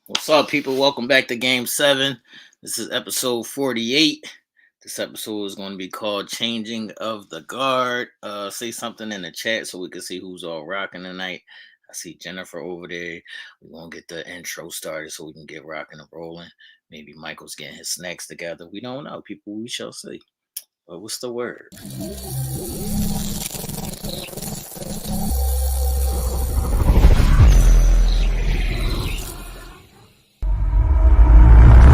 What's up, people? Welcome back to Game 7. This is episode 48. This episode is going to be called Changing of the Guard. Say something in the chat so we can see who's all rocking tonight. I see Jennifer over there. We're going to get the intro started so we can get rocking and rolling. Maybe Michael's getting his snacks together. We don't know, people. We shall see. But what's the word?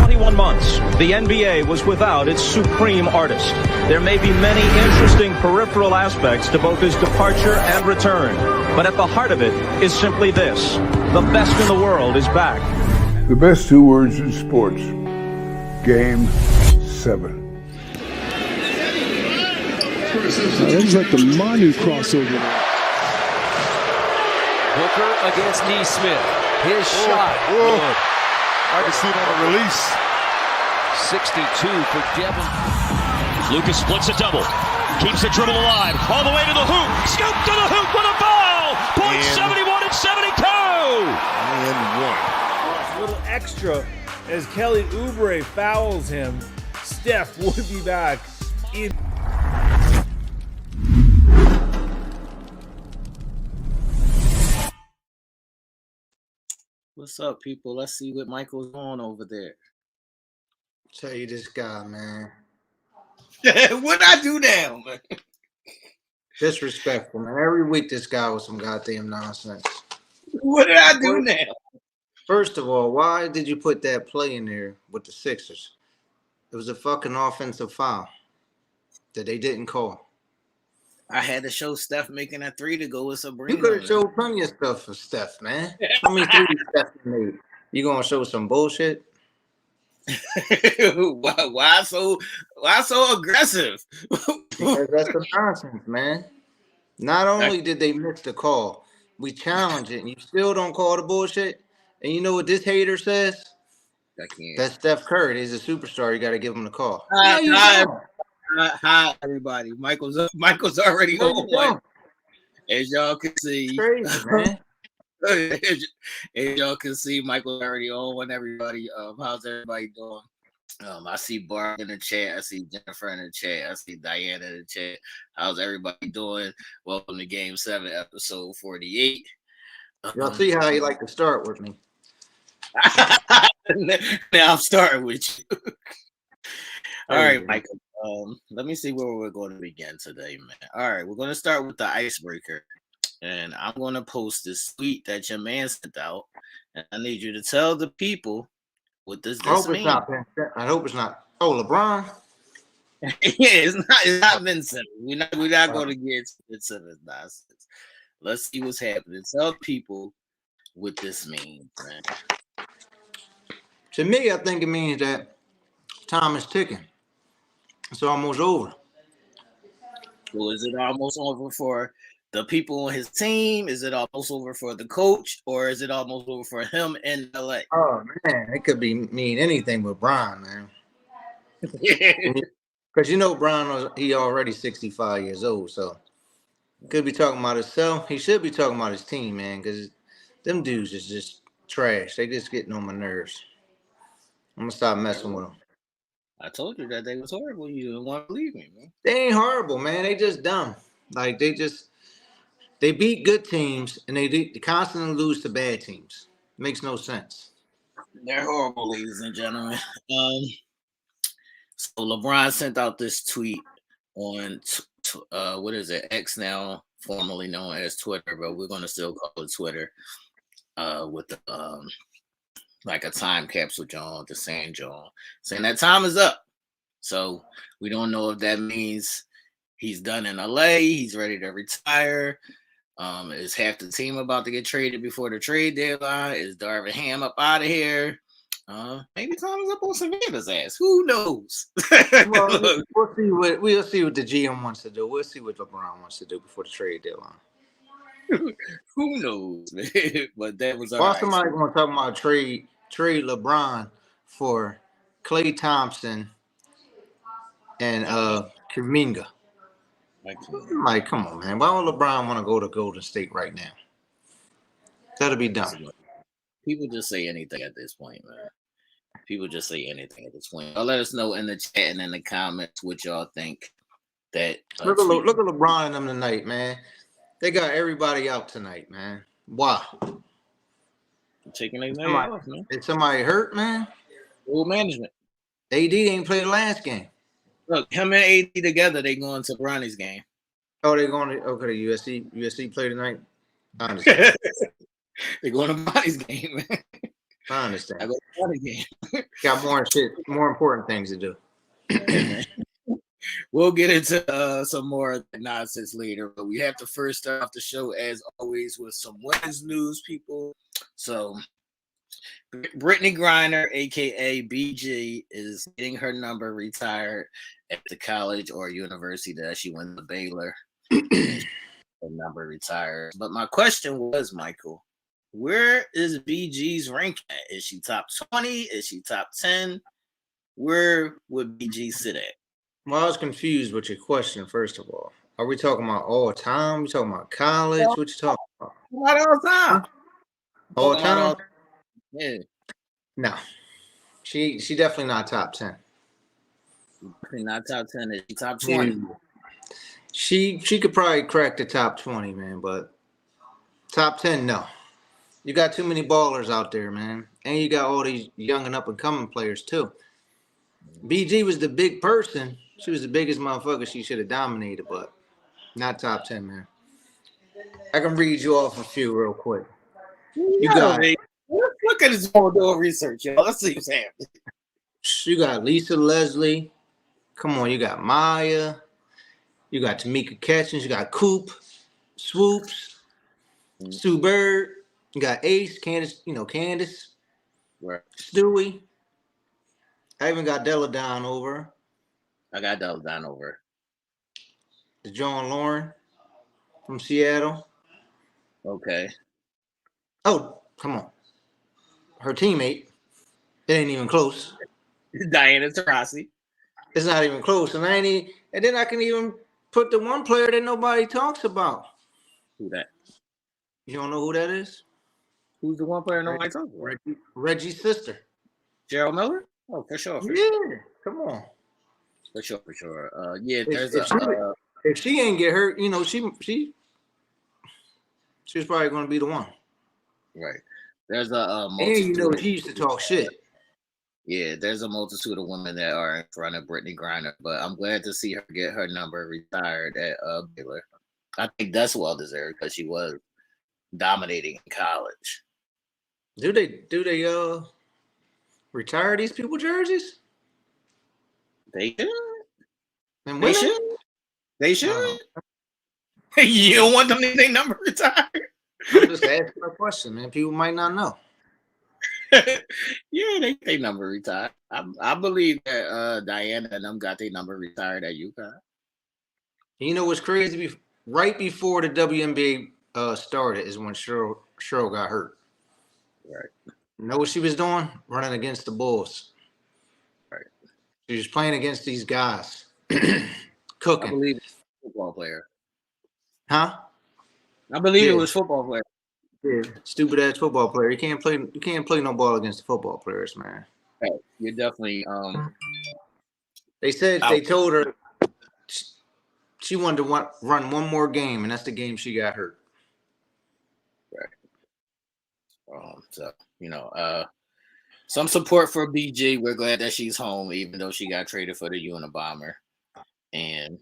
21 months, the NBA was without its supreme artist. There may be many interesting peripheral aspects to both his departure and return, but at the heart of it is simply this: the best in the world is back. The best two words in sports. Game 7. That was like the Manu crossover. Booker against Neesmith. His shot. Good. I can see it on the release. 62 for Devin. Luka splits a double. Keeps the dribble alive. All the way to the hoop. Scoop to the hoop with a foul. Point 71 and 72. And one. A little extra as Kelly Oubre fouls him. Steph would be back in. What's up, people? Let's see what Michael's on over there. Tell you this guy, man. What'd I do now, man? Disrespectful, man. Every week this guy with some goddamn nonsense. What did I do now? First of all, why did you put that play in there with the Sixers? It was a fucking offensive foul that they didn't call. I had to show Steph making a 3 to go with Sabrina. You could have showed plenty of stuff for Steph, man. How many threes Steph made? You gonna show some bullshit? why so aggressive? Because that's the nonsense, man. Not only did they miss the call, we challenge it, and you still don't call the bullshit. And you know what this hater says? I can't. That's Steph Curry. He's a superstar. You got to give him the call. Hi, everybody. Michael's already on one. As y'all can see, crazy, man. As y'all can see, Michael's already on one. Everybody, how's everybody doing? I see Barb in the chat. I see Jennifer in the chat. I see Diana in the chat. How's everybody doing? Welcome to Game 7, episode 48. Y'all see how you like to start with me. Now I'm starting with you. All right, Michael. Let me see where we're going to begin today, man. All right, we're going to start with the icebreaker. And I'm going to post this tweet that your man sent out. And I need you to tell the people what does this mean. I hope it's not. Oh, LeBron? Yeah, it's not Vincent. We're not going to get into this nonsense. Let's see what's happening. Tell people what this means, man. To me, I think it means that time is ticking. It's almost over. Well, is it almost over for the people on his team? Is it almost over for the coach? Or is it almost over for him in LA? Oh, man. It could mean anything with Bron, man. Because you know Bron, he already 65 years old. So could be talking about himself. He should be talking about his team, man. Because them dudes is just trash. They just getting on my nerves. I'm going to stop messing with them. I told you that they was horrible. You didn't want to believe me, man. They ain't horrible, man. They just dumb. Like, they beat good teams, and they constantly lose to bad teams. Makes no sense. They're horrible, ladies and gentlemen. So LeBron sent out this tweet on, what is it, X now, formerly known as Twitter, but we're going to still call it Twitter, with the, like a time capsule, John, the saying that time is up. So we don't know if that means he's done in LA, he's ready to retire. Is half the team about to get traded before the trade deadline? Is Darvin Ham up out of here? Maybe time is up on Savannah's ass. Who knows? Well, we'll see what the GM wants to do. We'll see what LeBron wants to do before the trade deadline. Who knows, man? But that was Why somebody going to talk about trade LeBron for Klay Thompson and Kuminga? Like, come on, man. Why would LeBron want to go to Golden State right now? That'll be dumb. People just say anything at this point, man. People just say anything at this point. Let us know in the chat and in the comments what y'all think. That look at LeBron and them tonight, man. They got everybody out tonight, man. Wow. Taking their night off, man. Is somebody hurt, man? Full management. AD ain't played the last game. Look, him and AD together, they going to Bronny's game. Oh, they're going to USC play tonight. I understand. They're going to Bronny's game, man. I understand. I go to Bronny's game. Got more important things to do. We'll get into some more nonsense later, but we have to first start off the show as always with some women's news, people. So, Brittany Griner, aka BG, is getting her number retired at the college or university that she went to Baylor. Her number retired. But my question was, Michael, where is BG's rank at? Is she top 20? Is she top 10? Where would BG sit at? Well, I was confused with your question, first of all. Are we talking about all time? We talking about college? What you talking about? Not all time. All time? Yeah. No. She definitely not top 10. Definitely not top 10. Is she top 20? She could probably crack the top 20, man, but top 10, no. You got too many ballers out there, man. And you got all these young and up-and-coming players, too. BG was the big person. She was the biggest motherfucker. She should have dominated, but not top 10, man. I can read you off a few real quick. You got look at this one doing research, y'all. Let's see what's happening. You got Lisa Leslie. Come on, you got Maya. You got Tamika Catchings. You got Coop, Swoops, Sue Bird. You got Ace, Candace. Right. Stewie. I even got Della down over. I got Della down over. The John Lauren from Seattle. Okay. Oh, come on. Her teammate. It ain't even close. Diana Taurasi. It's not even close. And then I can even put the one player that nobody talks about. Who that? You don't know who that is? Who's the one player nobody talks about? Reggie's sister. Gerald Miller? Oh, for sure. Yeah, come on. For sure. Yeah, if she ain't get hurt, she was probably going to be the one. Right. There's a and she used to talk shit. Yeah, there's a multitude of women that are in front of Brittany Griner, but I'm glad to see her get her number retired at Baylor. I think that's well deserved because she was dominating in college. Do they retire these people jerseys? They should. And they should. They should. You don't want them to get number retired? I'm just asking a question, man. People might not know. Yeah, they number retired. I believe that Diana and them got their number retired at UConn. You know what's crazy? Right before the WNBA started is when Cheryl got hurt. Right. You know what she was doing? Running against the Bulls. Right. She was playing against these guys. Cooking. I believe it's a football player. Huh? I believe it was football player. Yeah, stupid ass football player. You can't play no ball against the football players, man. Right. You're definitely They told her she wanted to run one more game, and that's the game she got hurt. Right. So some support for BG. We're glad that she's home, even though she got traded for the Unabomber, and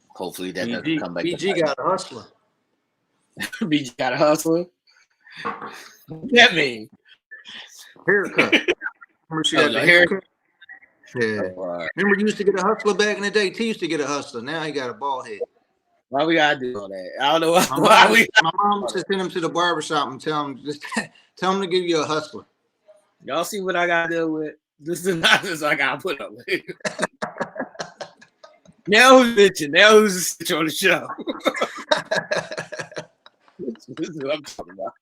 hopefully that doesn't come back. BG got a hustler. BG got a hustler. What that mean? Haircut. Remember she got the haircut? Yeah. Remember you used to get a hustler back in the day? T used to get a hustler. Now he got a bald head. Why we gotta do all that? I don't know my mom used to send him to the barbershop and tell him to give you a hustler. Y'all see what I gotta deal with? This is the nonsense I gotta put up with. Now who's bitching? Now who's a stitch on the show? This is what I'm talking about.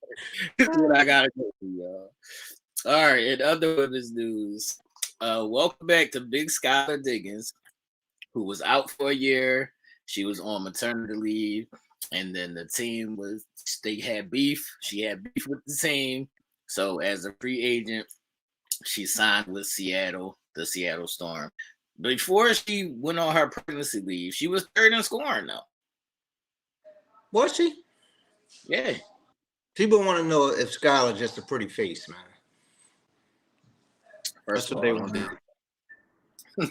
This is what I gotta do for y'all. All right, in other women's news, welcome back to Big Skylar Diggins, who was out for a year. She was on maternity leave, and then the team they had beef. She had beef with the team, So as a free agent, she signed with Seattle, the Seattle Storm. Before she went on her pregnancy leave, she was third in scoring though. Was she? Yeah. People want to know if Skylar just a pretty face, man. First That's of what they all, want to know.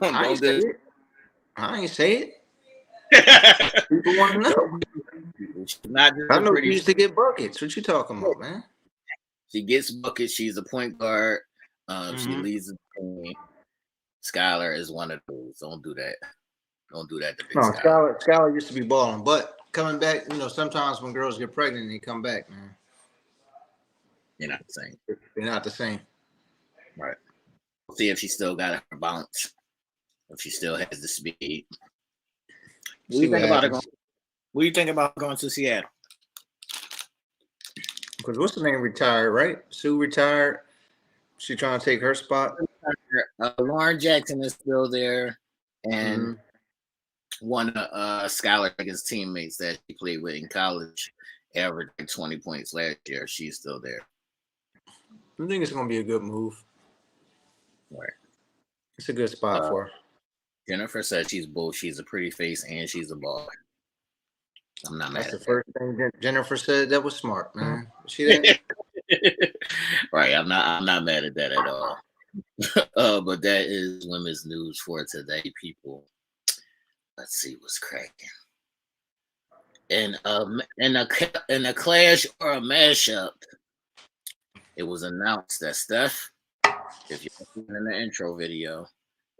don't I ain't say it. I ain't say it. People want to know. She's not just I a know pretty. you used to get buckets. What you talking about, man? She gets buckets. She's a point guard. She leads the team. Skylar is one of those. Don't do that. Don't do that to Big No, Skylar. Skylar used to be balling, but coming back, sometimes when girls get pregnant, they come back, man. You're not the same. They're not the same. Right. See if she still got her bounce. If she still has the speed. What do you think about it? What do you think about going to Seattle? Because what's the name retired, right? Sue retired. She trying to take her spot. Lauren Jackson is still there, and one of Skylar Diggins' teammates that she played with in college averaged like 20 points last year. She's still there. I think it's going to be a good move. Right. It's a good spot for her. Jennifer said she's both. She's a pretty face and she's a baller. I'm not mad at that. That's the first thing Jennifer said. That was smart, man. See that? Right. I'm not mad at that at all. But that is women's news for today, people. Let's see what's cracking. In a clash or a mashup, it was announced that Steph, if you're seeing in the intro video,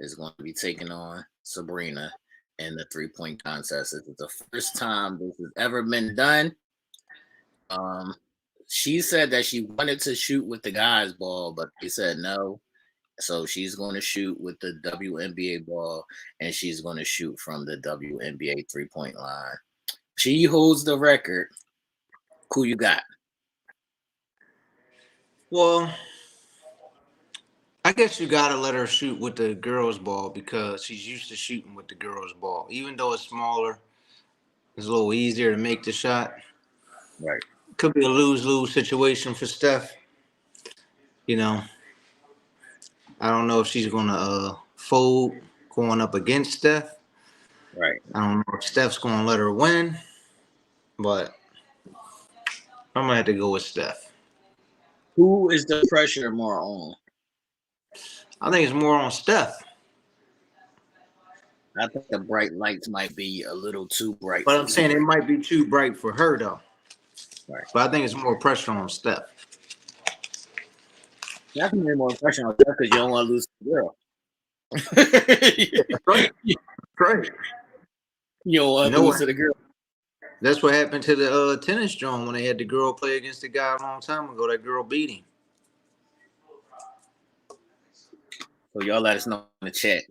is going to be taking on Sabrina in the 3-point contest. It's the first time this has ever been done. She said that she wanted to shoot with the guys' ball, but they said no. So she's going to shoot with the WNBA ball, and she's going to shoot from the WNBA 3-point line. She holds the record. Who you got? Well, I guess you got to let her shoot with the girls' ball because she's used to shooting with the girls' ball. Even though it's smaller, it's a little easier to make the shot. Right. Could be a lose-lose situation for Steph. I don't know if she's going to fold going up against Steph. Right. I don't know if Steph's going to let her win, but I'm going to have to go with Steph. Who is the pressure more on? I think it's more on Steph. I think the bright lights might be a little too bright. But I'm saying it might be too bright for her, though. Right. But I think it's more pressure on Steph. Definitely more pressure on Steph because you don't want to lose the girl. Right. You don't want to lose to the girl. That's what happened to the tennis drum when they had the girl play against the guy a long time ago. That girl beat him. So y'all let us know in the chat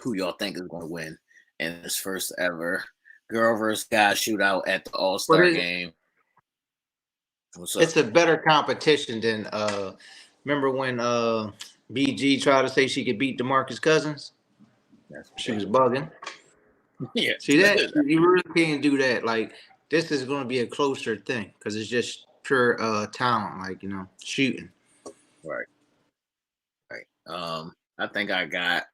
who y'all think is going to win in this first ever girl versus guy shootout at the All-Star game. What's up? It's a better competition than remember when BG tried to say she could beat DeMarcus Cousins? She was bugging. Yeah. See that? You really can't do that. Like, this is going to be a closer thing because it's just pure talent, like, shooting. Right. I think I got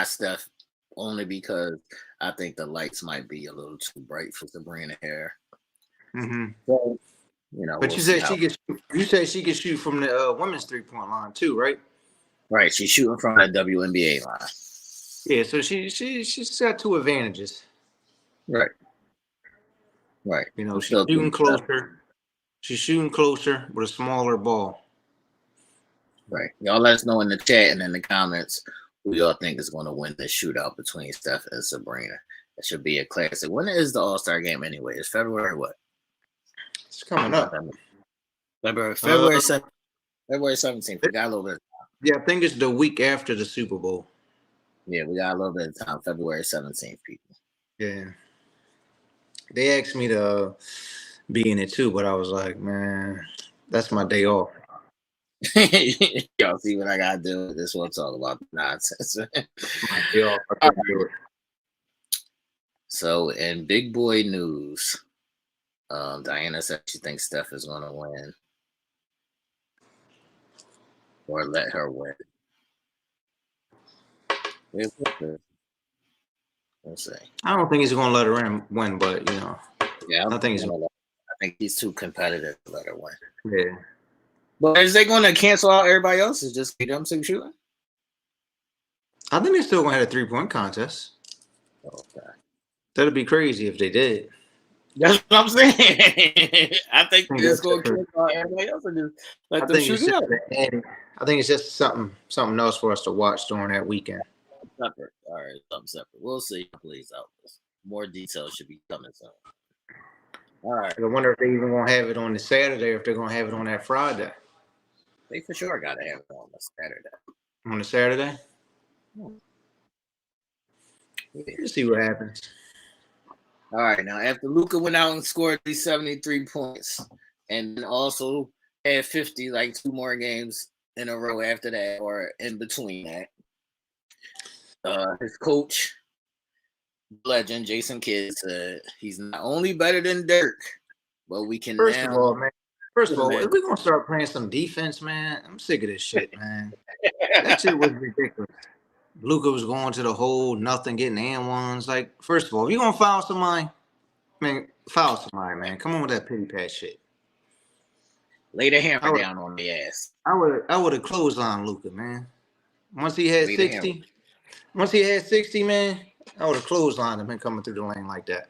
Steph only because I think the lights might be a little too bright for Sabrina here. So, but we'll you said she could shoot from the women's 3-point line too, right? Right. She's shooting from the WNBA line. Yeah, so she's got two advantages. Right. She's shooting closer. She's shooting closer with a smaller ball. Right. Y'all let us know in the chat and in the comments who y'all think is going to win this shootout between Steph and Sabrina. It should be a classic. When is the All-Star game anyway? It's February what? It's coming up. February 17th. We got a little bit of time. Yeah, I think it's the week after the Super Bowl. Yeah, we got a little bit of time. February 17th, people. Yeah. They asked me to be in it too, but I was like, man, that's my day off. Y'all see what I got to do? This won't talk about nonsense. My day off. I couldn't do it. So, in big boy news, Diana said she thinks Steph is going to win. or let her win. Let's see. I don't think he's going to let her win, but Yeah, I think I think he's too competitive to let her win. Yeah. But is they going to cancel out everybody else? Is just them two shooting? I think they're still going to have a 3-point contest. Okay. That'd be crazy if they did. That's what I'm saying. I think it's going to cancel out everybody else and just let them shoot it up. I think it's just something else for us to watch during that weekend. Separate. All right, something separate. We'll see. Please out. More details should be coming soon. All right. I wonder if they even going to have it on the Saturday or if they're going to have it on that Friday. They for sure got to have it on the Saturday. On the Saturday? Let's see what happens. All right. Now, after Luka went out and scored these 73 points and then also had 50, like 2 more games in a row after that or in between that, his coach, legend Jason Kidd, said he's not only better than Dirk, but we can First of all, if we're going to start playing some defense, man, I'm sick of this shit, man. That shit was ridiculous. Luka was going to the hole, nothing, getting and ones. Like, first of all, if you're going to foul somebody, man, foul somebody, man. Come on with that pity pat shit. Lay the hammer down on the ass. I would have clotheslined Luka, man. Once he had 60, man, I would have clotheslined him and coming through the lane like that.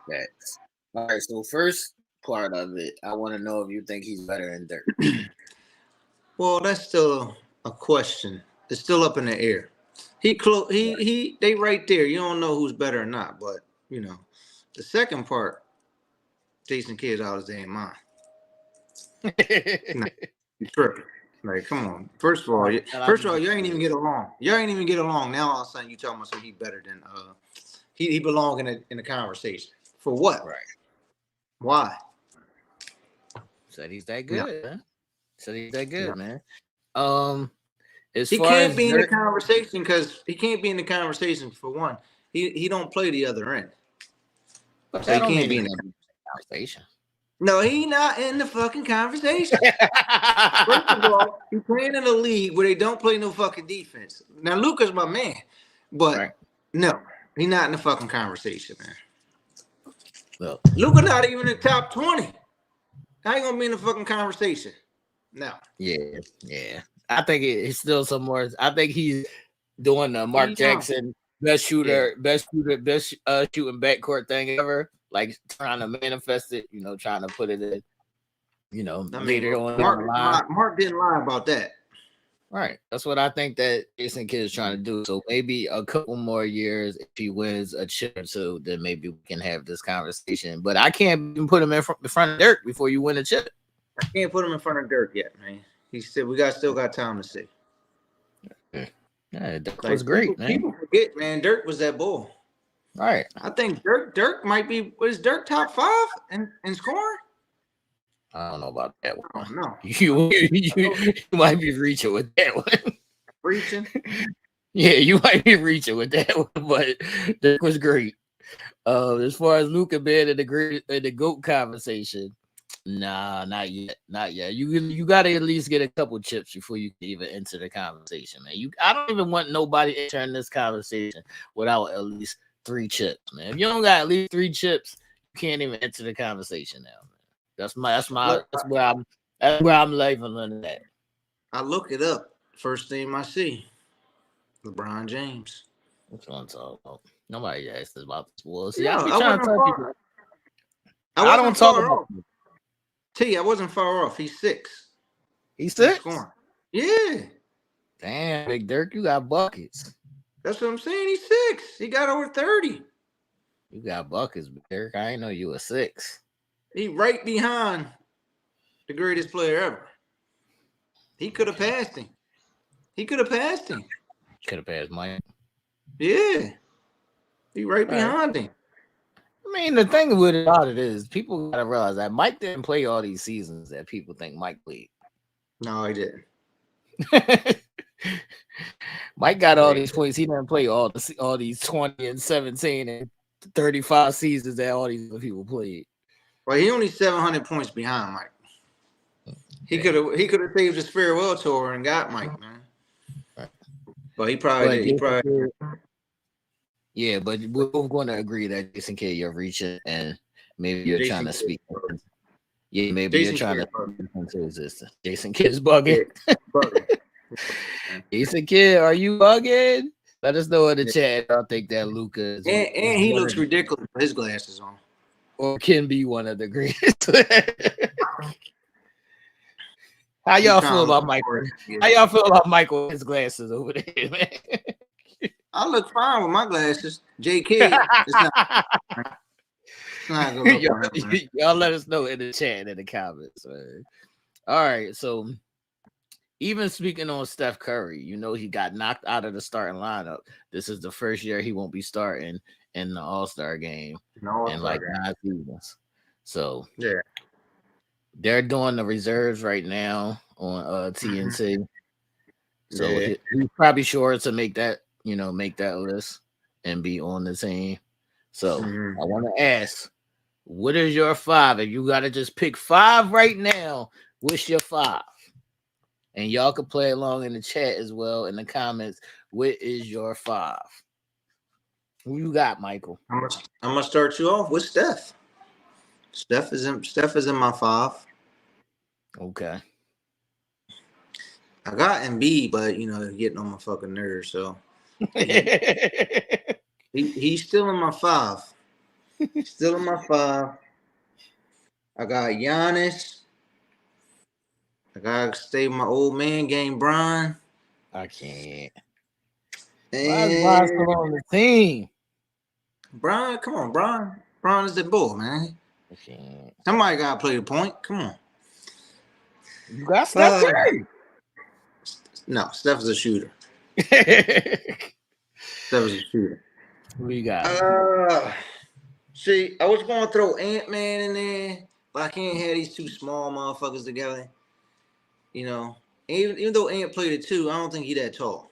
That's all right. So first part of it, I want to know if you think he's better than Dirk. Well, that's still a question. It's still up in the air. They right there. You don't know who's better or not, but the second part, Jason Kidd's out of his damn mind. Nah, you tripping. Like, come on. First of all, you ain't even get along. You ain't even get along. Now all of a sudden you talking about something he better than he belong in the conversation. For what? Right. Why? Said he's that good, man. Said he's that good, man. He can't be in the conversation because he can't be in the conversation for one. He don't play the other end. But so he can't be in the conversation. No, he not in the fucking conversation. First of all, he's playing in a league where they don't play no fucking defense. Now, Luka's my man, but no, he's not in the fucking conversation, man. Well, Luka not even in the top 20. How you gonna be in the fucking conversation? No. Yeah. I think it's still some more. I think he's doing the Mark Jackson best shooting backcourt thing ever. Like trying to manifest it, trying to put it in, later on. Mark didn't lie about that. Right. That's what I think that Jason Kidd is trying to do. So maybe a couple more years, if he wins a chip or two, then maybe we can have this conversation. But I can't even put him in front of Dirk before you win a chip. I can't put him in front of Dirk yet, man. He said we still got time to see. Yeah, Dirk was great, man. People forget, man. Dirk was that bull. Right. I think Dirk might be. Was Dirk top 5 in scoring? I don't know about that one. Oh, no. You might be reaching with that one. Reaching? Yeah, you might be reaching with that one, but Dirk was great. As far as Luka being in the GOAT conversation, nah, not yet. Not yet. You got to at least get a couple chips before you can even enter the conversation, man. I don't even want nobody entering this conversation without at least 3 chips, man. If you don't got at least 3 chips, you can't even enter the conversation now, man. That's where I'm labeling that. I look it up. First thing I see, LeBron James. Which one's all about? Nobody asked us about this. Well, see, I don't talk about it. I wasn't far off. He's 6. He's 6? Yeah. Damn, Big Dirk, you got buckets. That's what I'm saying. He's 6. He got over 30. You got buckets, Dirk. I didn't know you were 6. He right behind the greatest player ever. He could have passed him. Could have passed Mike. Yeah. He right behind him. I mean, the thing about it is people got to realize that Mike didn't play all these seasons that people think Mike played. No, he didn't. Mike got all these points. He didn't play all these 20 and 17 and 35 seasons that all these people played. Well, he only 700 points behind Mike. He could have saved his farewell tour and got Mike, man. But he probably did. Yeah, but we're going to agree that Jason Kidd, you're reaching, and maybe you're trying to speak. Yeah, maybe you're trying to speak into existence. Jason Kidd's bugging. Yeah, bugging. Jason Kidd, are you bugging? Let us know in the chat. I think that Luka is and he looks ridiculous with his glasses on. Or can be one of the greatest. How y'all feel about Michael? How y'all feel about Michael with his glasses over there, man? I look fine with my glasses. JK. Y'all let us know in the chat and in the comments, man. All right, so even speaking on Steph Curry, you know he got knocked out of the starting lineup. This is the first year he won't be starting in the All-Star game in like 9 seasons. So yeah, they're doing the reserves right now on TNT. So he's probably sure to make that list and be on the team. So I want to ask, what is your 5? If you got to just pick 5 right now, what's your 5? And y'all can play along in the chat as well in the comments. What is your 5? Who you got, Michael? I'm gonna start you off with Steph. Steph is in my 5. Okay. I got Embiid, but getting on my fucking nerves. So he's still in my 5. Still in my 5. I got Giannis. I gotta stay with my old man game, Bron. I can't. Why is Bron still on the team? Bron, come on, Bron. Bron is the bull, man. I can't. Somebody gotta play the point. Come on. You got Steph Curry. No, Steph is a shooter. Steph is a shooter. Who you got? See, I was gonna throw Ant-Man in there, but I can't have these two small motherfuckers together. Even though Ant played it too, I don't think he that tall.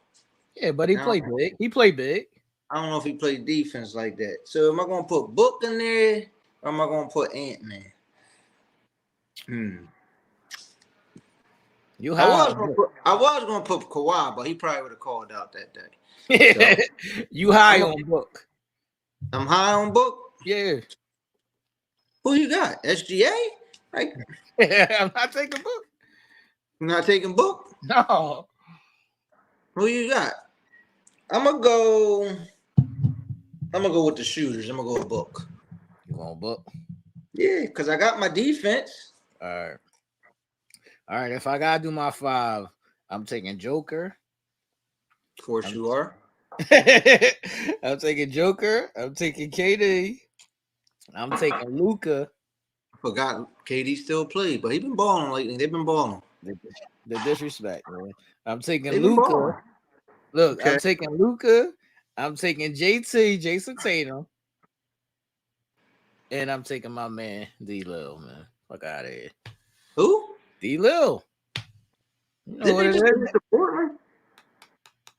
Yeah, but he played big. He played big. I don't know if he played defense like that. So am I gonna put Book in there or am I gonna put Ant-Man? I was gonna put Kawhi, but he probably would have called out that day. So, you high on Book? I'm high on Book. Yeah. Who you got? SGA? Like, I'm not taking Book. You're not taking Book? No. Who you got? I'm gonna go with the shooters. I'm gonna go with Book. You want Book? Yeah, because I got my defense. All right. If I gotta do my 5, I'm taking Joker. Of course you are. I'm taking Joker. I'm taking KD. I'm taking Luka. Forgot KD still played, but he been balling lately. They've been balling. The disrespect, man. I'm taking Luka. Look, okay. I'm taking Luka. I'm taking JT, Jason Tatum. And I'm taking my man, D-Lil, man. Fuck out of here. Who? D-Lil. Didn't they just lose to Portland?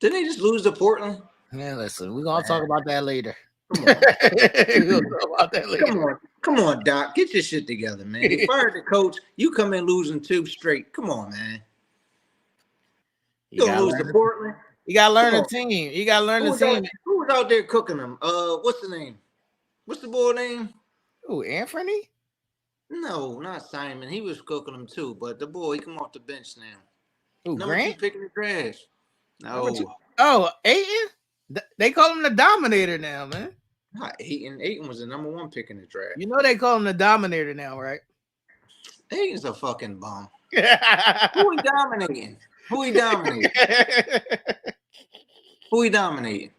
Didn't they just lose to Portland? Man, listen, we're going to talk about that later. Come on. Come on, Doc. Get your shit together, man. You fired the coach. You come in losing 2 straight. Come on, man. You gonna lose to Portland? You gotta learn the team. You gotta learn the team. Who was out there cooking them? What's the name? What's the boy name? Who, Anthony? No, not Simon. He was cooking them too, but the boy, he come off the bench now. Who, Grant? Picking the trash. No. Oh, Ayton? They call him the Dominator now, man. Not Ayton. Ayton was the number 1 pick in the draft. You know they call him the Dominator now, right? Ayton's a fucking bum. Who he dominating? Who he dominating? Who he dominating?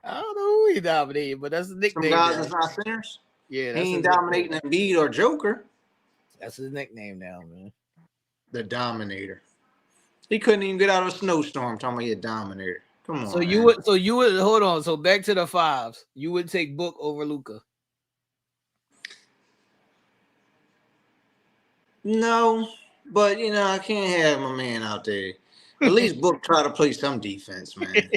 I don't know who he dominating, but that's the nickname. Some guys that's not centers? Yeah, he ain't dominating Embiid or Joker. That's his nickname now, man. The Dominator. He couldn't even get out of a snowstorm talking about he a dominator. Come on. So you would hold on. So back to the 5s. You would take Book over Luka. No, but I can't have my man out there. At least Book try to play some defense, man.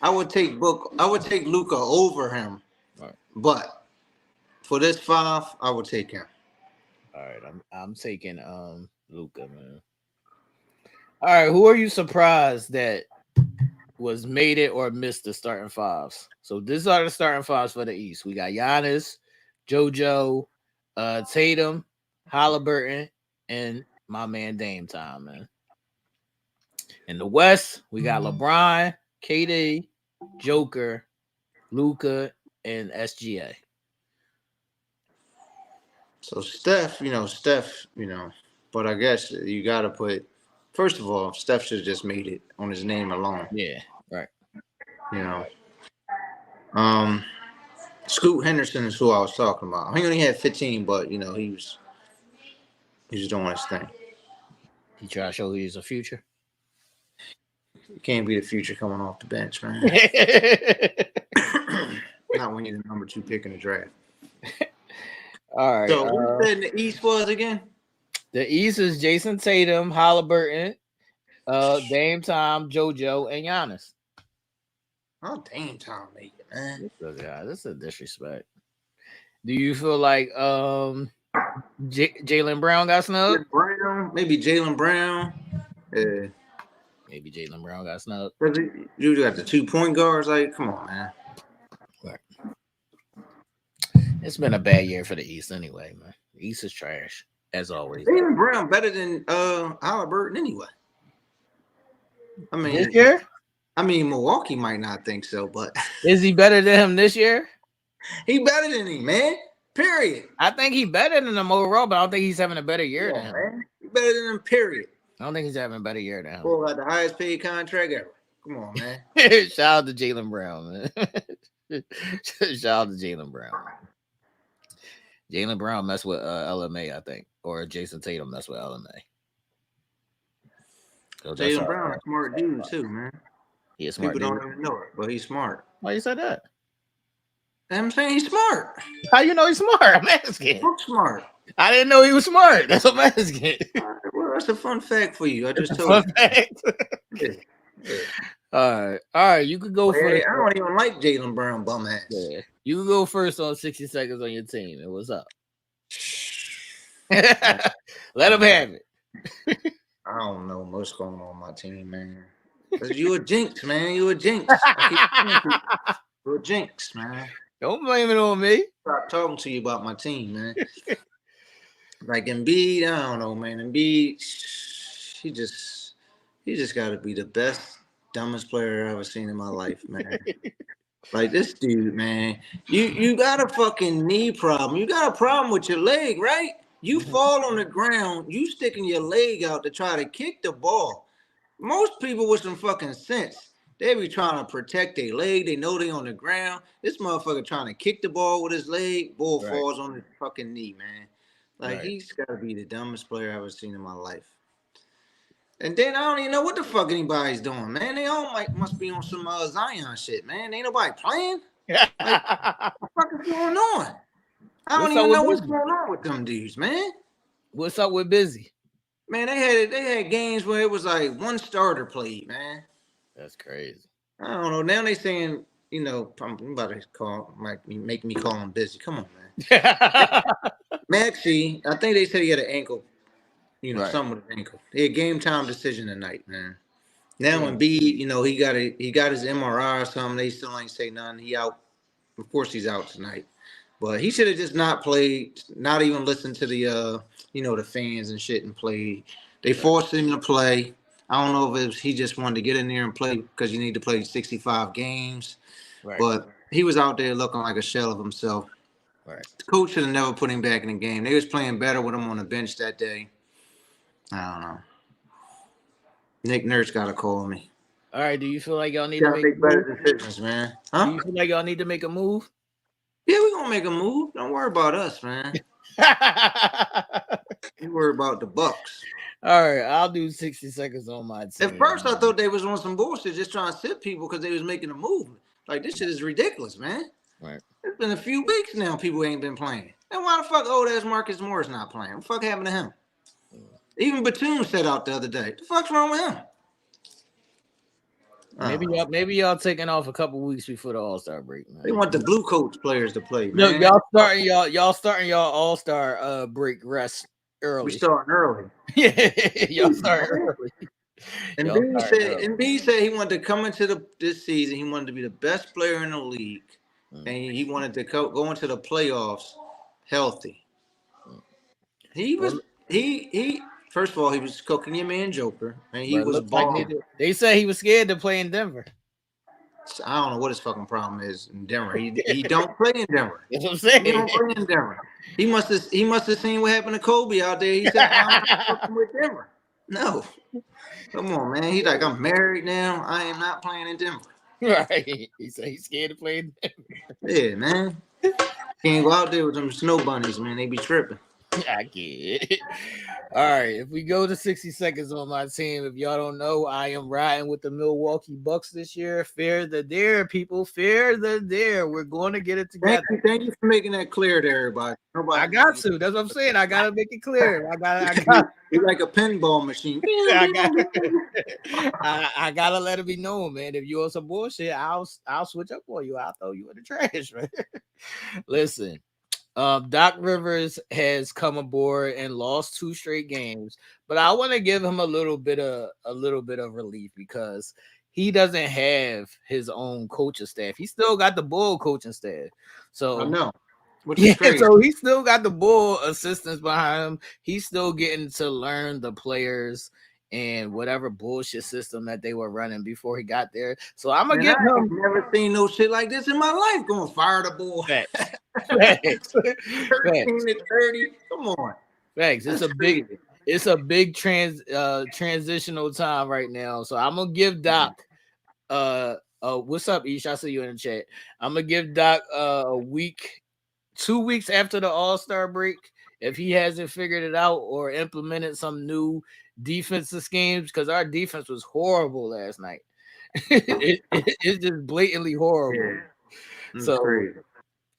I would take Luka over him. Right. But for this 5, I would take him. All right, I'm taking Luka, man. All right, who are you surprised that was made it or missed the starting fives? So these are the starting fives for the East. We got Giannis, JoJo, Tatum, Halliburton, and my man Dame Time, man. In the West, we got LeBron, KD, Joker, Luka, and SGA. So Steph, but I guess you got to put. First of all, Steph should have just made it on his name alone. Yeah, right. Scoot Henderson is who I was talking about. He only had 15, but he was doing his thing. He tried to show he's a future. You can't be the future coming off the bench, man. Not when you're the number 2 pick in the draft. All right. So who said the East was again? The East is Jason Tatum, Halliburton, Dame Time, JoJo, and Giannis. Oh, Dame Time, man. This is a disrespect. Do you feel like Jaylen Brown got snubbed? Maybe Jaylen Brown. Yeah. Maybe Jaylen Brown got snubbed. You got the 2 point guards. Like, come on, man. Right. It's been a bad year for the East anyway, man. The East is trash, as always. Jaylen Brown better than Halliburton anyway. I mean, this year? I mean, Milwaukee might not think so, but is he better than him this year? He better than him, man. Period. I think he's better than him overall, but I don't think he's having a better year than him. Man. He better than him, period. I don't think he's having a better year than him. Boy, got the highest paid contract ever. Come on, man. Shout out to Jaylen Brown, man. Shout out to Jaylen Brown. Jaylen Brown messed with LMA, I think, or Jason Tatum messed with LMA. So Jaylen Brown, a smart dude too, man. He is smart. People don't even know it, but he's smart. Why you said that? I'm saying he's smart. How you know he's smart? I'm asking. I'm smart. I didn't know he was smart. That's what I'm asking. Well, that's a fun fact for you. I just told you. Fact. Yeah. All right. You could go first. I don't even like Jaylen Brown, bum ass. Yeah. You can go first on 60 seconds on your team. And what's up? Let him have it. I don't know what's going on my team, man. Cause you a jinx, man. You a jinx. You're a jinx, man. Don't blame it on me. Stop talking to you about my team, man. Like Embiid, I don't know, man. Embiid, he just got to be the best, dumbest player I've ever seen in my life, man. Like this dude, man. You got a fucking knee problem. You got a problem with your leg, right? You fall on the ground, you sticking your leg out to try to kick the ball. Most people with some fucking sense, they be trying to protect their leg. They know they on the ground. This motherfucker trying to kick the ball with his leg. Ball falls on his fucking knee, man. Like, he's got to be the dumbest player I've ever seen in my life. And then I don't even know what the fuck anybody's doing, man. They all must be on some Zion shit, man. Ain't nobody playing. Like, what the fuck is going on? I don't even know what's going on with them dudes, man. What's up with Busy? Man, they had games where it was like one starter played, man. That's crazy. I don't know. Now they saying, I'm about to make me call him Busy. Come on, man. Maxie, I think they said he had an ankle, something with an ankle. He had game time decision tonight, man. Now Embiid, he got his MRI or something. They still ain't say nothing. He out. Of course, he's out tonight. But he should have just not played, not even listened to the, the fans and shit and played. They forced him to play. I don't know if he just wanted to get in there and play because you need to play 65 games. Right. But he was out there looking like a shell of himself. Right. The coach should have never put him back in the game. They was playing better with him on the bench that day. I don't know. Nick Nurse got to call me. All right. Do you feel like y'all need to make better decisions, man? Huh? Do you feel like y'all need to make a move? Yeah, we're going to make a move. Don't worry about us, man. You worry about the Bucks. All right, I'll do 60 seconds on my team. At first, I thought they was on some bullshit, just trying to sit people because they was making a move. Like, this shit is ridiculous, man. Right. It's been a few weeks now people ain't been playing. And why the fuck old-ass Marcus Morris not playing? What the fuck happened to him? Even Batum said out the other day, what the fuck's wrong with him? Maybe y'all taking off a couple weeks before the All-Star break, man. They want the blue coats players to play, man. No, y'all starting y'all All-Star break rest early. We starting early. Yeah, y'all start early. And B said he wanted to come into this season. He wanted to be the best player in the league, and he wanted to go into the playoffs healthy. He was he. First of all, he was cooking your man Joker, and he was balling. Like they said he was scared to play in Denver. I don't know what his fucking problem is in Denver. He don't play in Denver. That's what I'm saying. He don't play in Denver. He must have seen what happened to Kobe out there. He said, "I'm not fucking with Denver." No, come on, man. He's like, "I'm married now. I am not playing in Denver." Right. He said he's scared to play in Denver. Yeah, man. Can't go out there with them snow bunnies, man. They be tripping. I get it. All right. If we go to 60 seconds on my team, if y'all don't know, I am riding with the Milwaukee Bucks this year. Fear the dare, people. Fear the dare. We're going to get it together. Thank you for making that clear to everybody. I got to. That's what I'm saying. I got to make it clear. I got. You're like a pinball machine. I gotta let it be known, man. If you on some bullshit, I'll switch up for you. I'll throw you in the trash, man. Listen. Doc Rivers has come aboard and lost 2 straight games, but I want to give him a little bit of relief because he doesn't have his own coaching staff. He still got the Bull coaching staff. So I know. Yeah, so he still got the Bull assistants behind him. He's still getting to learn the players and whatever bullshit system that they were running before he got there. So I'm gonna give him. Never seen no shit like this in my life. Going to fire the Bull. Facts. 13 to 30. Come on. Facts. It's a big transitional time right now. So I'm gonna give Doc. What's up, Ish? I see you in the chat. I'm gonna give Doc a week, 2 weeks after the All-Star break. If he hasn't figured it out or implemented some new defensive schemes, because our defense was horrible last night. It's just blatantly horrible. Yeah. So crazy.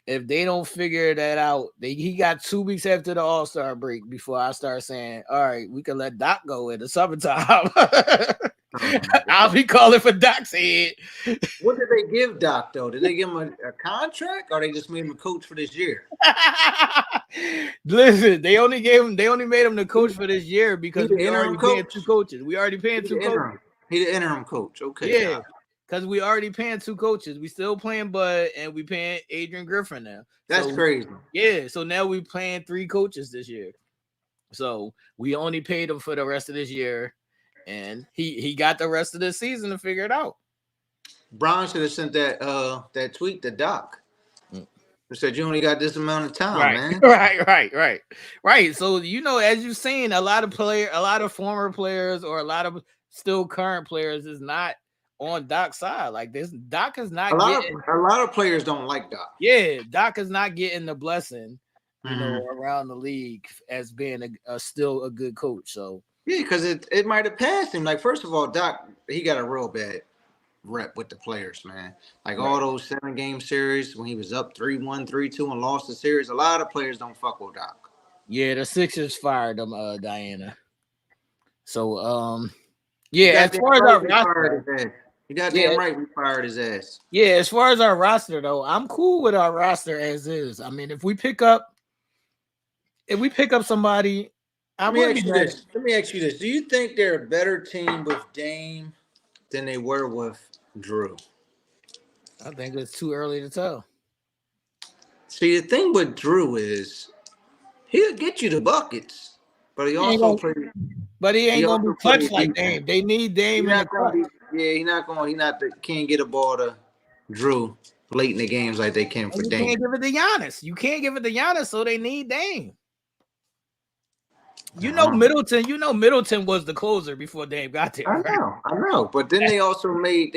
If they don't figure that out, he got 2 weeks after the All-Star break before I start saying, all right, we can let Doc go in the summertime. I'll be calling for Doc's head. What did they give Doc, though? Did they give him a contract, or they just made him a coach for this year? Listen, they only made him the coach for this year because we already paying 2 coaches. We already paying 2 coaches. He the interim coach. Okay. Yeah. Because we already paying 2 coaches. We still paying Bud and we paying Adrian Griffin now. That's crazy. Yeah. So now we paying 3 coaches this year. So we only paid him for the rest of this year. And he got the rest of the season to figure it out. Bron should have sent that tweet to Doc. Who said you only got this amount of time, man. Right. So as you've seen, a lot of former players or a lot of still current players is not on Doc's side. Like this, Doc is not a lot of players don't like Doc. Yeah, Doc is not getting the blessing, around the league as being still a good coach. So yeah, because it might have passed him. Like, first of all, Doc, he got a real bad rep with the players, man. Like all those 7-game series when he was up 3-1, 3-2, and lost the series. A lot of players don't fuck with Doc. Yeah, the Sixers fired him, Diana. So as far as our roster, you got damn right we fired his ass. Yeah, as far as our roster though, I'm cool with our roster as is. I mean, if we pick up somebody. Let me ask you this. Do you think they're a better team with Dame than they were with Drew? I think it's too early to tell. See, the thing with Drew is he'll get you the buckets, but he ain't gonna be clutch like Dame. They need Dame in the clutch. He can't get a ball to Drew late in the games like they can for Dame. You can't give it to Giannis, so they need Dame. Middleton was the closer before Dame got there. I know. But then they also made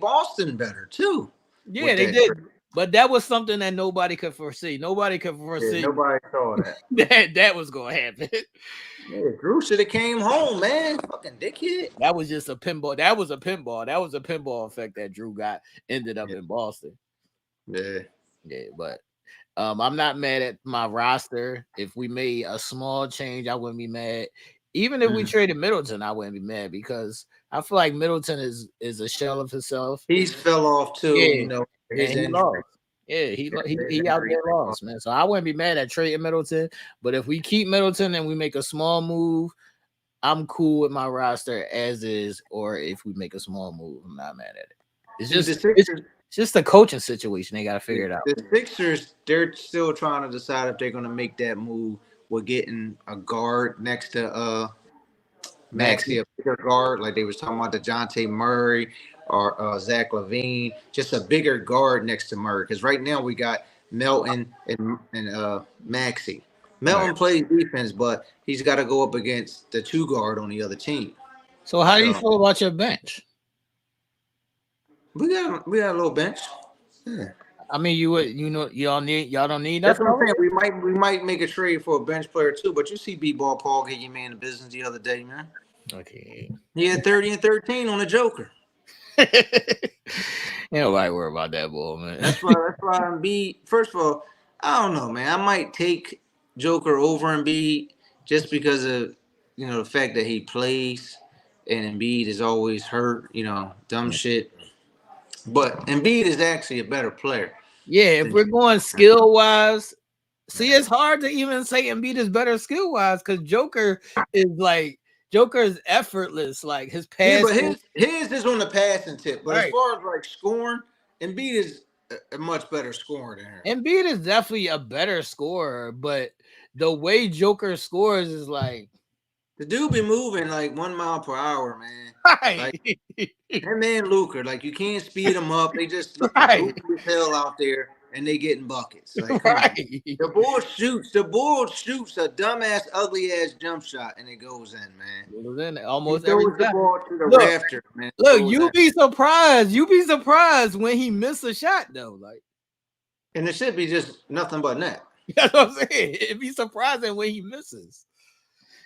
Boston better too. Yeah, they did. But that was something that nobody could foresee. Nobody saw that. that was gonna happen. Yeah, Drew should have came home, man. Fucking dickhead. That was just a pinball. That was a pinball effect that Drew ended up in Boston. Yeah. Yeah, but I'm not mad at my roster. If we made a small change, I wouldn't be mad. Even if we traded Middleton, I wouldn't be mad because I feel like Middleton is a shell of himself. He's fell off too, and he lost. Yeah, he out there lost, man. So I wouldn't be mad at trading Middleton. But if we keep Middleton and we make a small move, I'm cool with my roster as is. Or if we make a small move, I'm not mad at it. It's just a coaching situation. They got to figure it out. The Sixers, they're still trying to decide if they're going to make that move with getting a guard next to Maxey, a bigger guard, like they was talking about DeJounte Murray or Zach LaVine, just a bigger guard next to Murray. Because right now we got Melton and Maxey. Melton plays defense, but he's got to go up against the 2 guard on the other team. So how do you feel about your bench? We got a little bench. Yeah. I mean, y'all don't need nothing. That's what I'm saying. We might make a trade for a bench player too. But you see, B-Ball Paul get your man the business the other day, man. Okay. He had 30 and 13 on the Joker. Nobody worry about that ball, man. That's why Embiid. First of all, I don't know, man. I might take Joker over Embiid just because of the fact that he plays and Embiid is always hurt. Dumb shit. But Embiid is actually a better player. Yeah, if we're going skill wise, see, it's hard to even say Embiid is better skill wise because Joker is effortless. Like his pass. Yeah, but his is on the passing tip. But as far as like scoring, Embiid is a much better scorer than him. Embiid is definitely a better scorer, but the way Joker scores is like the dude be moving like 1 mile per hour, man. Right. Like, that man Luka, like you can't speed him up. They just look as hell out there and they getting buckets. Like, the ball shoots a dumbass, ugly ass jump shot and it goes in, man. It goes in almost he every throws the time. ball to the rafter, man. Look, you be surprised when he missed a shot though. Like, and it should be just nothing but net. That's what I'm saying. It'd be surprising when he misses.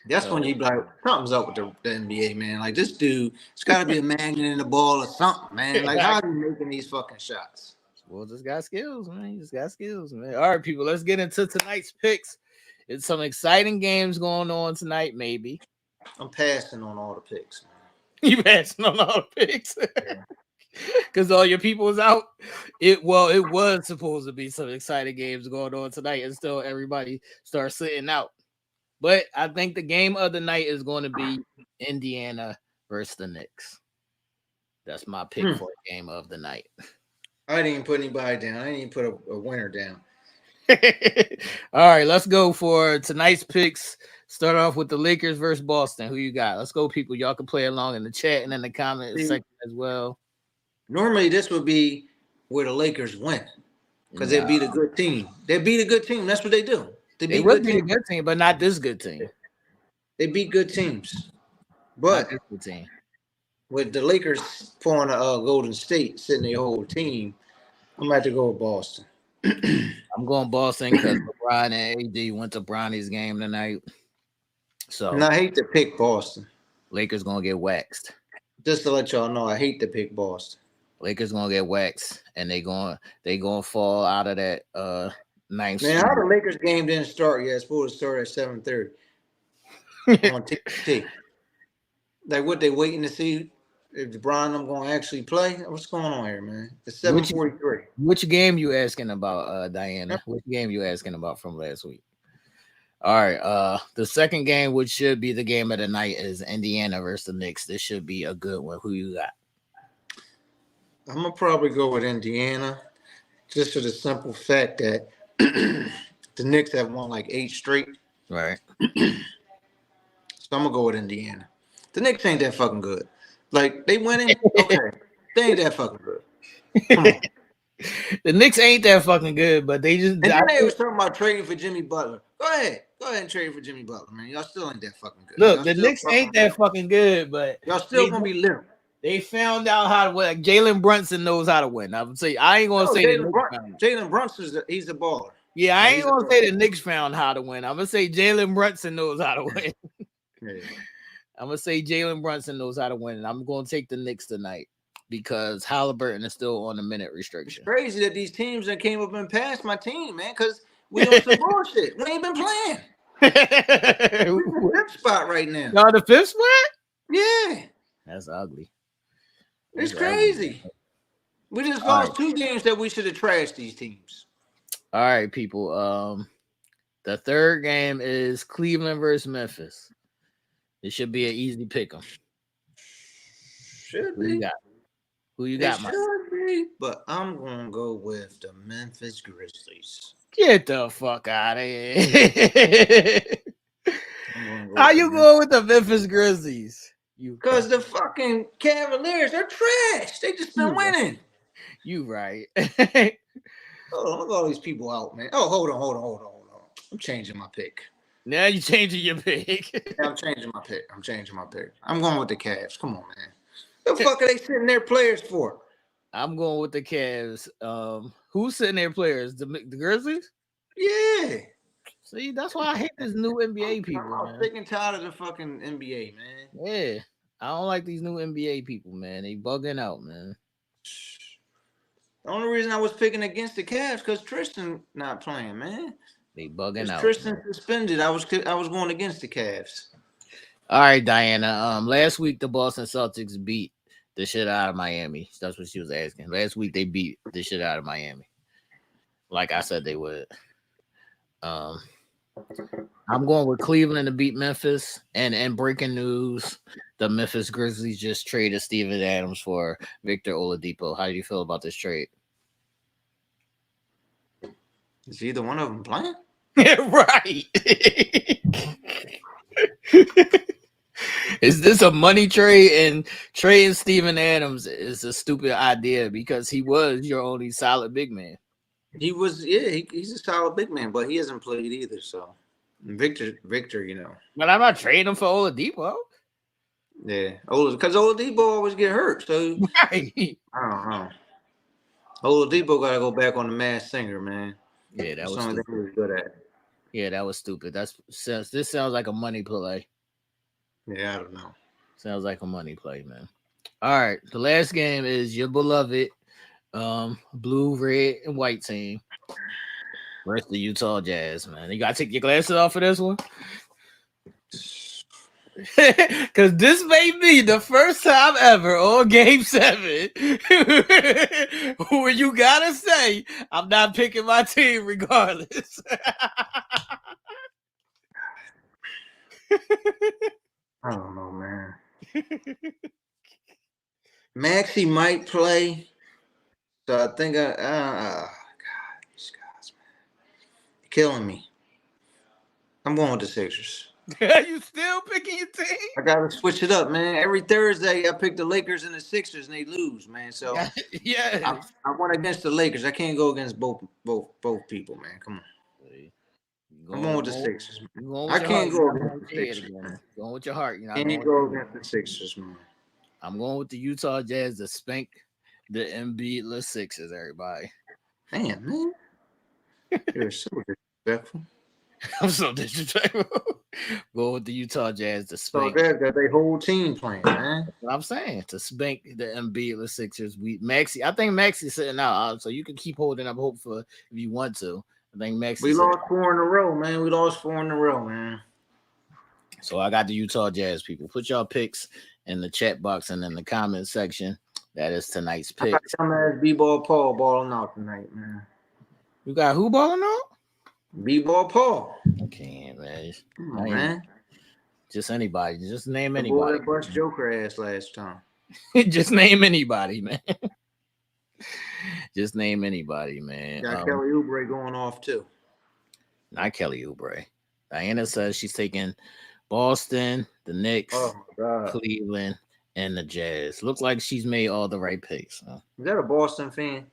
That's when you be like, something's up with the NBA, man. Like, this dude, it's got to be a magnet in the ball or something, man. Like, how are you making these fucking shots? Well, just got skills, man. All right, people, let's get into tonight's picks. It's some exciting games going on tonight, maybe. I'm passing on all the picks, man. You passing on all the picks? Because all your people is out. It was supposed to be some exciting games going on tonight, and still everybody starts sitting out. But I think the game of the night is going to be Indiana versus the Knicks. That's my pick for a game of the night. I didn't even put anybody down. I didn't even put a winner down. All right, let's go for tonight's picks. Start off with the Lakers versus Boston. Who you got? Let's go, people. Y'all can play along in the chat and in the comment section as well. Normally, this would be where the Lakers win because they beat a good team. They beat a good team. That's what they do. They would be a good team, but not this good team. They beat good teams. But good team. With the Lakers pulling Golden State, sitting their whole team, I'm going to have to go with Boston. I'm going Boston because LeBron and AD went to Bronny's game tonight. So, and I hate to pick Boston. Lakers going to get waxed. Just to let y'all know, I hate to pick Boston. Lakers going to get waxed, and they going to fall out of that ninth. Man, how the Lakers game didn't start yet? It's supposed to start at 7:30 on TNT. Like, what they waiting to see if LeBron I'm going to actually play? What's going on here, man? It's 7:43. Which game you asking about, Diana? Which game you asking about from last week? All right. The second game, which should be the game of the night, is Indiana versus the Knicks. This should be a good one. Who you got? I'm gonna probably go with Indiana, just for the simple fact that the Knicks have won like 8 straight. Right. So I'm gonna go with Indiana. The Knicks ain't that fucking good. Like, they winning, okay. They ain't that fucking good. Come on. The Knicks ain't that fucking good, but they just. And then they was talking about trading for Jimmy Butler. Go ahead and trade for Jimmy Butler, man. Y'all still ain't that fucking good. Look, the Knicks ain't that fucking good, but y'all still gonna be little. They found out how to win. Like, Jalen Brunson knows how to win. I would say I ain't gonna say Jalen Brunson he's a baller. Yeah, I ain't gonna say the Knicks found how to win. I'm gonna say Jalen Brunson knows how to win. Yeah. I'm gonna say Jalen Brunson knows how to win, and I'm gonna take the Knicks tonight because Halliburton is still on the minute restriction. It's crazy that these teams that came up and passed my team, man, because we on some bullshit. We ain't been playing. We're in the 5th spot right now. Y'all the 5th spot? Yeah. That's ugly. It's crazy. We just All lost right. 2 games that we should have trashed these teams. All right, people. The third game is Cleveland versus Memphis. It should be an easy pick 'em. Should Who you be. got? Who you It got, Mike? should be, but I'm gonna go with the Memphis Grizzlies. Get the fuck out of here. How you going with the Memphis Grizzlies? Because the fucking Cavaliers, they're trash. They just been winning. You right. Hold on, look at all these people out, man. Oh, hold on. I'm changing my pick. Now you changing your pick. I'm changing my pick. I'm going with the Cavs. Come on, man. The fuck are they sitting their players for? I'm going with the Cavs. Who's sitting there players? The Grizzlies? Yeah. See, that's why I hate this new NBA people. I'm sick and tired of the fucking NBA, man. Yeah. I don't like these new NBA people, man. They bugging out, man. The only reason I was picking against the Cavs because Tristan not playing, man. They bugging out. Tristan suspended. I was going against the Cavs. All right, Diana. Last week the Boston Celtics beat the shit out of Miami. That's what she was asking. Last week they beat the shit out of Miami. Like I said they would. I'm going with Cleveland to beat Memphis. And breaking news, the Memphis Grizzlies just traded Steven Adams for Victor Oladipo. How do you feel about this trade? Is either one of them playing? Right. Is this a money trade? And trading Steven Adams is a stupid idea because he was your only solid big man. He was, yeah, he's a solid big man, but he hasn't played either. So Victor, you know. But I'm not trading him for Oladipo. Yeah, because Oladipo always get hurt. So right. I don't know. Oladipo got to go back on the Masked Singer, man. Yeah, that was something stupid. that he was good at. Yeah, that was stupid. This sounds like a money play. Yeah, I don't know. Sounds like a money play, man. All right, the last game is your beloved blue, red, and white team versus the Utah Jazz, man. You gotta take your glasses off for this one. Because this may be the first time ever on Game 7 where you gotta say, I'm not picking my team regardless. I don't know, man. Maxey might play. So I think God, these guys, man. They're killing me. I'm going with the Sixers. You still picking your team? I gotta switch it up, man. Every Thursday I pick the Lakers and the Sixers and they lose, man. So yeah, I went against the Lakers. I can't go against both people, man. Come on. I'm going with the Sixers. I can't go against the Sixers. Going with your heart. Can't go against the Sixers, man. I'm going with the Utah Jazz to spank the Embiid-less Sixers, everybody. Damn, man. You're so disrespectful. I'm so disrespectful. Go with the Utah Jazz to spank. So that they whole team playing, man. That's what I'm saying, to spank the Embiid-less Sixers. I think Maxey's sitting out, so you can keep holding up hope for if you want to. I think Maxey. We lost 4 in a row, man. We lost 4 in a row, man. So I got the Utah Jazz people. Put y'all picks in the chat box and in the comment section. That is tonight's pick. Some ass B-ball Paul balling out tonight, man. You got who balling out? B-ball Paul. I can't, man. Come on, man. Just anybody. Just name the anybody. Boy that bust Joker ass last time. Just name anybody, man. Just name anybody, man. Got Kelly Oubre going off too. Not Kelly Oubre. Diana says she's taking Boston, the Knicks, Cleveland, and the Jazz. Looks like she's made all the right picks. Huh? Is that a Boston fan?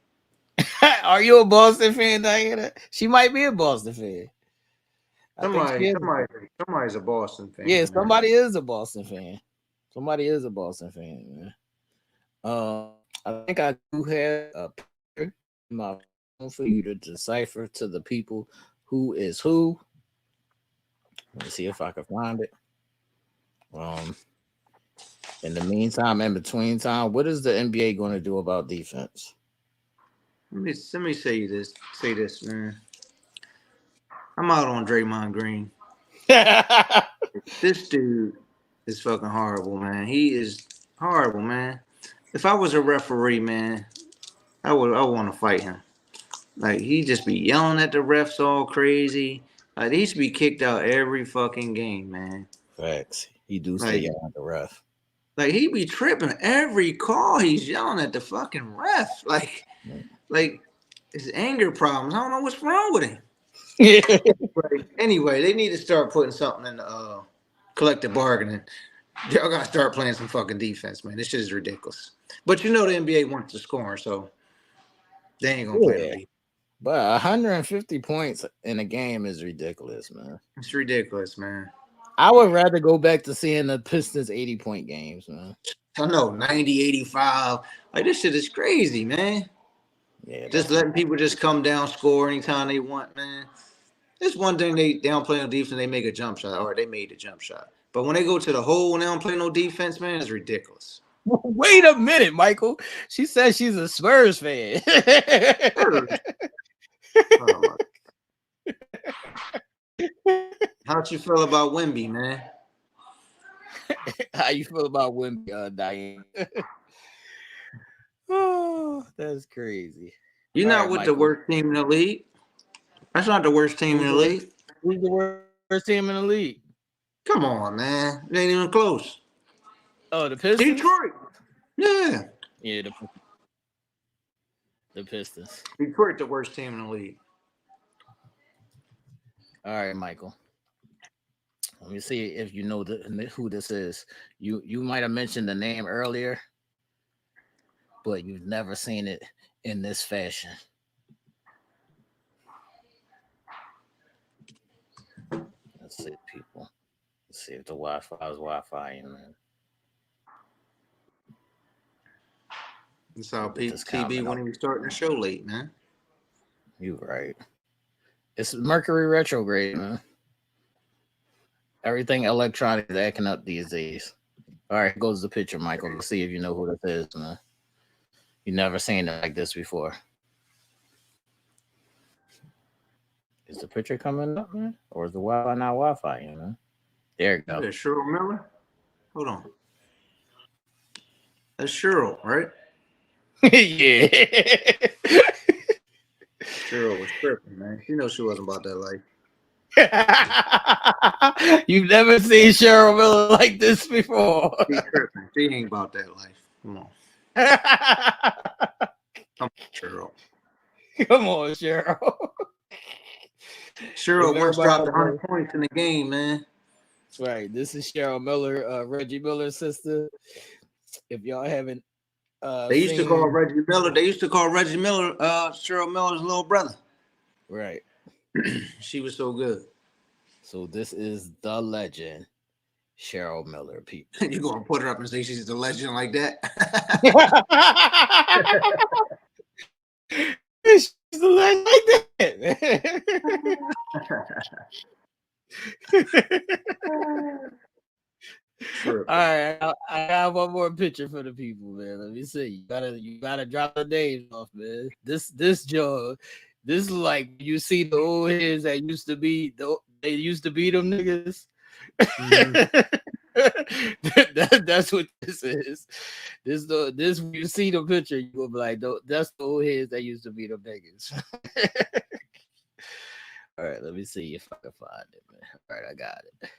Are you a Boston fan, Diana? She might be a Boston fan. Somebody's a Boston fan. Yeah, somebody is a Boston fan. Somebody is a Boston fan, man. I think I do have a picture in my phone for you to decipher to the people who is who. Let me see if I can find it. In the meantime, in between time, what is the NBA going to do about defense? Let me say this, man. I'm out on Draymond Green. This dude is fucking horrible, man. He is horrible, man. If I was a referee, man, I want to fight him. Like, he just be yelling at the refs all crazy. Like, he should be kicked out every fucking game, man. Facts. He do stay yelling at the ref. Like, he be tripping every call. He's yelling at the fucking ref. Like his anger problems. I don't know what's wrong with him. Anyway, they need to start putting something in the collective bargaining. Y'all gotta start playing some fucking defense, man. This shit is ridiculous. But you know the NBA wants to score, so they ain't gonna play no defense. But 150 points in a game is ridiculous, man. It's ridiculous, man. I would rather go back to seeing the Pistons 80-point games, man. I know, 90, 85. Like, this shit is crazy, man. Yeah, just letting people just come down, score anytime they want, man. It's one thing they don't play no defense, they make a jump shot, or they made a jump shot. But when they go to the hole and they don't play no defense, man, it's ridiculous. Wait a minute, Michael. She says she's a Spurs fan. Oh, how'd you feel about Wemby, man? How you feel about Wemby, Diane? Oh, that's crazy. You're not with Michael. The worst team in the league. That's not the worst team in the league. Who's the worst team in the league? Come on, man. It ain't even close. Oh, the Pistons? Detroit. Yeah. Yeah, the Pistons. Detroit, the worst team in the league. All right, Michael. Let me see if you know who this is. You might have mentioned the name earlier, but you've never seen it in this fashion. Let's see, people. Let's see if the Wi-Fi is Wi-Fi, man. That's how TB when he was starting the show late, man. You right. It's Mercury retrograde, man. Everything electronic is acting up these days. All right, goes the picture, Michael. Let's see if you know who this is, man. You've never seen it like this before. Is the picture coming up, man? Or is the Wi-Fi not Wi-Fi, you know? There you go. That's Cheryl Miller? Hold on. That's Cheryl, right? Yeah. Cheryl was tripping, man. She knows she wasn't about that life. You've never seen Cheryl Miller like this before. She's tripping. She ain't about that life. Come on. Come on, Cheryl. Come on, Cheryl. Cheryl once dropped 100 points in the game, man. That's right. This is Cheryl Miller, Reggie Miller's sister. If y'all haven't they used to call Reggie Miller. They used to call Reggie Miller Cheryl Miller's little brother. Right. She was so good. So this is the legend, Cheryl Miller, people. You're gonna put her up and say she's the legend like that? She's the legend like that. All right, I have one more picture for the people, man. Let me see. You gotta drop the names off, man. This Joe, this is like you see the old heads that used to be they used to be them niggas. Mm-hmm. That's what this is. This you see the picture, you will be like, that's the old heads that used to be them niggas. All right, let me see if I can find it, man. All right, I got it.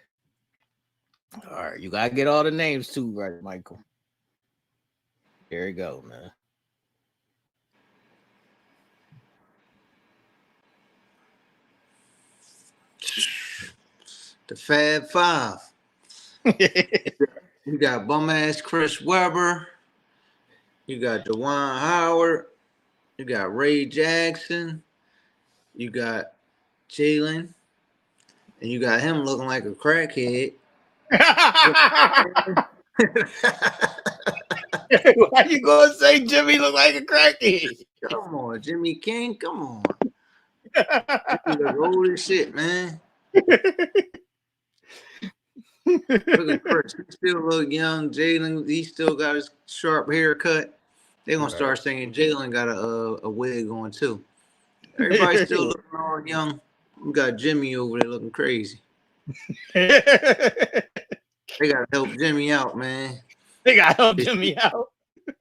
All right, you gotta get all the names too, right, Michael? Here we go, man. The Fab Five. You got bum ass Chris Webber. You got DeJuan Howard. You got Ray Jackson. You got Jalen. And you got him looking like a crackhead. Why you gonna say Jimmy look like a crackhead? Come on, Jimmy King. Come on. He look old as shit, man. Look at Chris. He still look young. Jalen, he still got his sharp haircut. They're gonna start saying Jalen got a wig on too. Everybody still looking all young. We got Jimmy over there looking crazy. They gotta help Jimmy out, man. They gotta help Jimmy out.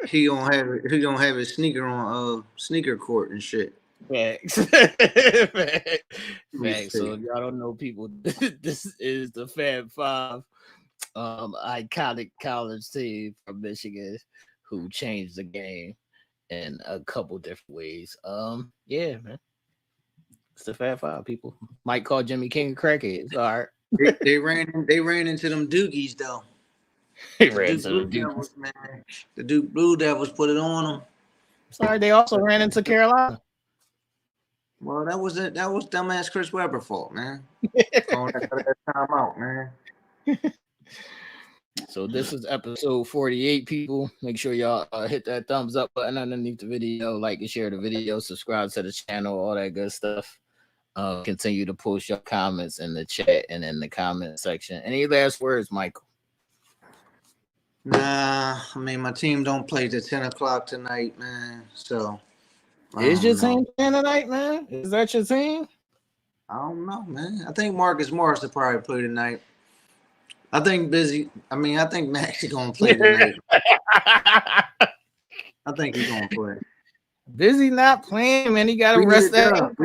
He gonna have his sneaker on sneaker court and shit. Facts. Facts. So if y'all don't know, people, this is the Fab Five, iconic college team from Michigan who changed the game in a couple different ways. Yeah, man. It's the Fab Five, people. Might call Jimmy King a crackhead. It's all right. They ran into them Doogies though. They ran into the Doogies. The Duke Blue Devils put it on them. Sorry, they also ran into Carolina. Well, that was dumbass Chris Webber fault, man. Calling that time out, man. So this is episode 48, people. Make sure y'all hit that thumbs up button underneath the video, like and share the video, subscribe to the channel, all that good stuff. Continue to post your comments in the chat and in the comment section. Any last words, Michael? Nah, I mean my team don't play till 10 o'clock tonight, man. So is your team playing tonight, man? Is that your team? I don't know, man. I think Marcus Morris will probably play tonight. I think Maxie gonna play tonight. I think he's gonna play. Busy not playing, man. He got to rest that.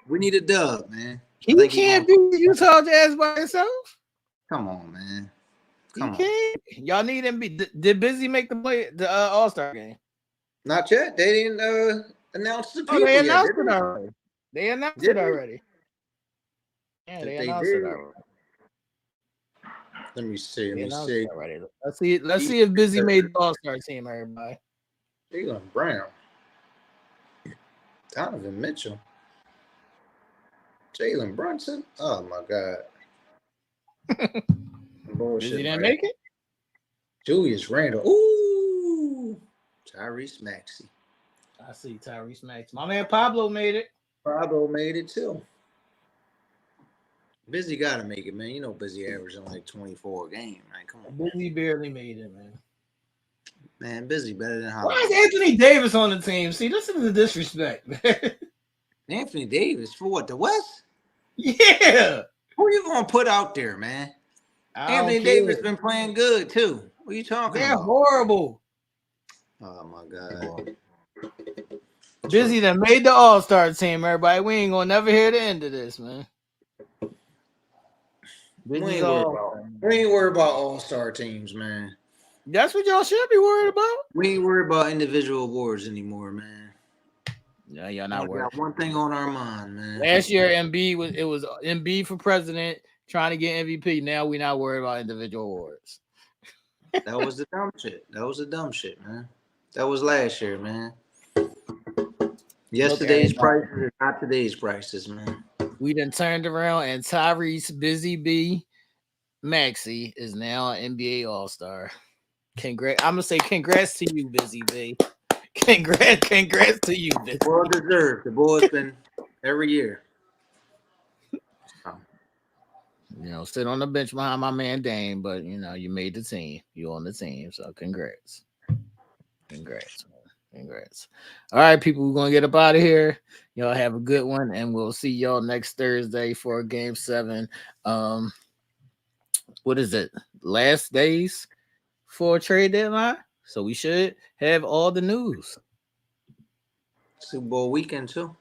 We need a dub, man. He can't beat Utah Jazz by himself. Come on, man. Y'all need him. Did Busy make the All-Star game? Not yet. They didn't announce the people. They announced it already. They announced it already. Yeah, they announced it already. Let me see. Let's see if Busy made the All-Star team, everybody. Jaylen Brown. Donovan Mitchell. Jalen Brunson. Oh my God. Bullshit. Busy didn't make it? Julius Randle. Ooh. Tyrese Maxey. I see Tyrese Maxey. My man Pablo made it. Pablo made it too. Busy gotta make it, man. You know Busy averaging like 24 a game, man. Come on. Busy barely made it, man. Man, Busy better than Holland. Why is Anthony Davis on the team? See, this is the disrespect, man. Anthony Davis for what? The West? Yeah. Who are you gonna put out there, man? Anthony Davis been playing good too. What are you talking about? They're horrible. Oh my God. Busy that made the All-Star team, everybody. We ain't gonna never hear the end of this, man. We ain't worried about All-Star teams, man. That's what y'all should be worried about. We ain't worried about individual awards anymore, man. Yeah, y'all not worried. Got one thing on our mind, man. Last year, Embiid was Embiid for president, trying to get MVP. Now we not worried about individual awards. That was the dumb shit. That was the dumb shit, man. That was last year, man. Yesterday's prices are not today's prices, man. We done turned around, and Tyrese Busy B Maxey is now an NBA All-Star. Congrats! I'm gonna say congrats to you, Busy B. Congrats to you, Busy. Well deserved. The boy's been every year. You know, sit on the bench behind my man Dame, but you know, you made the team. You on the team, so congrats. Congrats. All right, people, we're gonna get up out of here. Y'all have a good one, and we'll see y'all next Thursday for Game 7. What is it? Last days for a trade deadline, so we should have all the news. Super Bowl weekend too.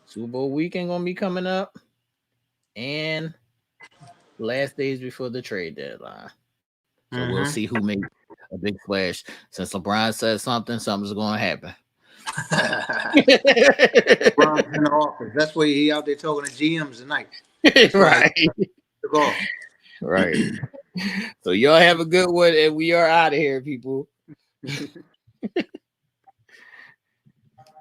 Super Bowl weekend gonna be coming up, and last days before the trade deadline. So we'll see who made a big splash. Since LeBron said something's going to happen. LeBron's in the office. That's why he out there talking to GMs tonight. Right. So y'all have a good one, and we are out of here, people.